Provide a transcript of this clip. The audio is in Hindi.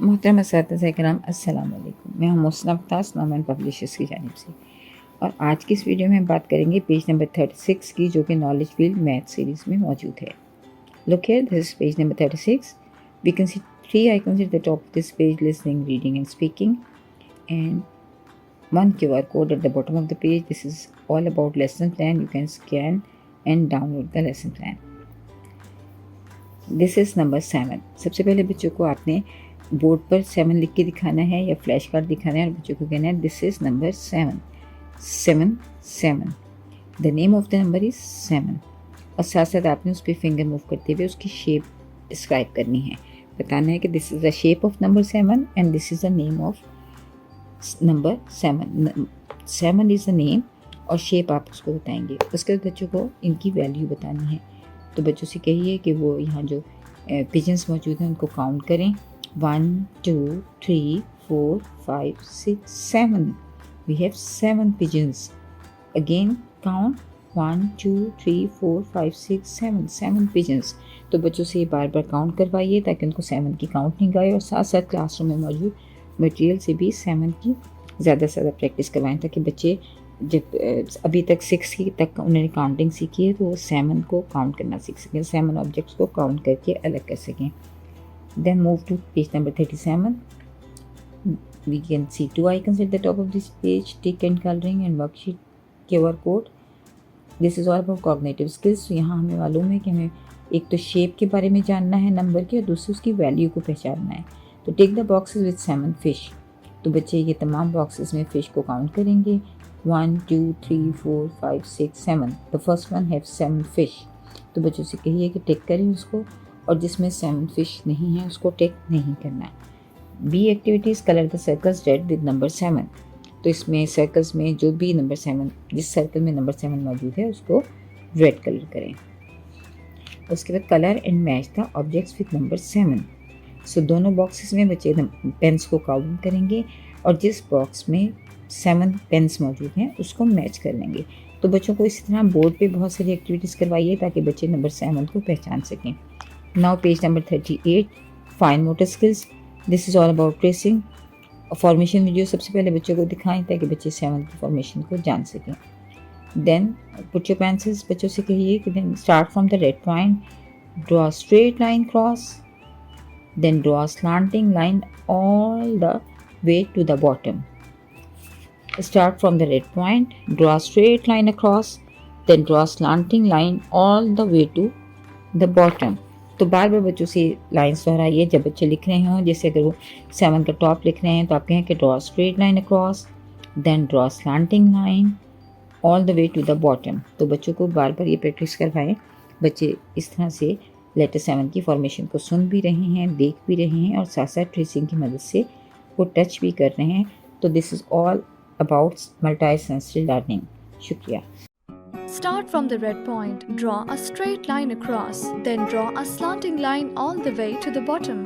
मोहतरम असातिज़ा किराम अस्सलाम वालेकुम। मैं हूँ मोहसिना अब्बास, नौमान पब्लिशर्स की जानिब से, और आज की इस वीडियो में हम बात करेंगे पेज नंबर 36 की, जो कि नॉलेज फील्ड मैथ सीरीज़ में मौजूद है। Look here, this is page number 36। We can see 3 icons at the top of this page: listening, reading and speaking, and one QR code at the bottom of the page. This is all about lesson plan. You can scan and download the lesson plan. This is number 7। सबसे पहले बच्चों को आपने बोर्ड पर 7 लिख के दिखाना है या फ्लैश कार्ड दिखाना है और बच्चों को कहना है this is number 7। 7 7, the name of the number is 7, और साथ साथ आपने उस पर फिंगर मूव करते हुए उसकी शेप डिस्क्राइब करनी है। बताना है कि this is the shape of number 7 and this is the name of number 7। 7 is the name और शेप आप उसको बताएंगे। उसके बाद बच्चों को इनकी वैल्यू बतानी है। तो बच्चों से कहिए कि वो यहाँ जो पिजन्स मौजूद हैं उनको काउंट करें। 1 2 3 4 5 6 7। We have 7 pigeons. Again count 1 2 3 4 5 6 7 7 pigeons. तो बच्चों से ये बार बार काउंट करवाइए ताकि उनको 7 की काउंट नहीं गाए, और साथ साथ क्लासरूम में मौजूद मटेरियल से भी 7 की ज़्यादा से ज़्यादा प्रैक्टिस करवाएं, ताकि बच्चे जब अभी तक 6 की तक उन्होंने काउंटिंग सीखी है तो वो 7 को काउंट करना सीख सकें, 7 ऑब्जेक्ट्स को काउंट करके अलग कर सकें। Then move to page number 37। We can see 2 icons at the top of this page: tick and colouring and worksheet QR code. This is all about cognitive skills. तो यहाँ हमें मालूम है कि हमें एक तो शेप के बारे में जानना है नंबर की, और दूसरी उसकी वैल्यू को पहचानना है। तो tick the boxes with 7 fish. तो बच्चे ये तमाम बॉक्सेस में फ़िश को काउंट करेंगे। 1 2 3 4 5 6 7। The first one have 7 fish. तो बच्चों से कहिए कि टिक करें उसको, और जिसमें 7 फिश नहीं है उसको टिक नहीं करना है। B activities: colour the circles red with number 7। तो इसमें सर्कल्स में जो भी नंबर 7, जिस सर्कल में नंबर 7 मौजूद है उसको रेड कलर करें। उसके बाद colour and match the objects with number 7। सो दोनों बॉक्सेस में बच्चे पेन्स को काउंट करेंगे और जिस बॉक्स में 7 पेन्स मौजूद हैं उसको मैच कर लेंगे। तो बच्चों को इसी तरह बोर्ड पे बहुत सारी एक्टिविटीज़ करवाइए ताकि बच्चे नंबर 7 को पहचान सकें। Now page number 38, fine motor skills. This is all about tracing. Formation video सबसे पहले बच्चों को दिखाएं ताकि बच्चे 7 की फॉर्मेशन को जान सकें। Then put your pencils. बच्चों से कहिए कि then start from the red point, draw straight line cross, then draw a slanting line all the way to the bottom. Start from the red point, draw a straight line across, then draw a slanting line all the way to the bottom. तो बार बार बच्चों से लाइन्स दोहराइए जब बच्चे लिख रहे हों। जैसे अगर वो 7 का टॉप लिख रहे हैं तो आप कहें कि draw straight line across, then draw slanting line all the way to the bottom. तो बच्चों को बार बार ये प्रैक्टिस करवाएं। बच्चे इस तरह से लेटर 7 की फॉर्मेशन को सुन भी रहे हैं, देख भी रहे हैं, और साथ साथ ट्रेसिंग की मदद से वो टच भी कर रहे हैं। तो this is all about multi sensory learning. शुक्रिया। Start from the red point, draw a straight line across, then draw a slanting line all the way to the bottom.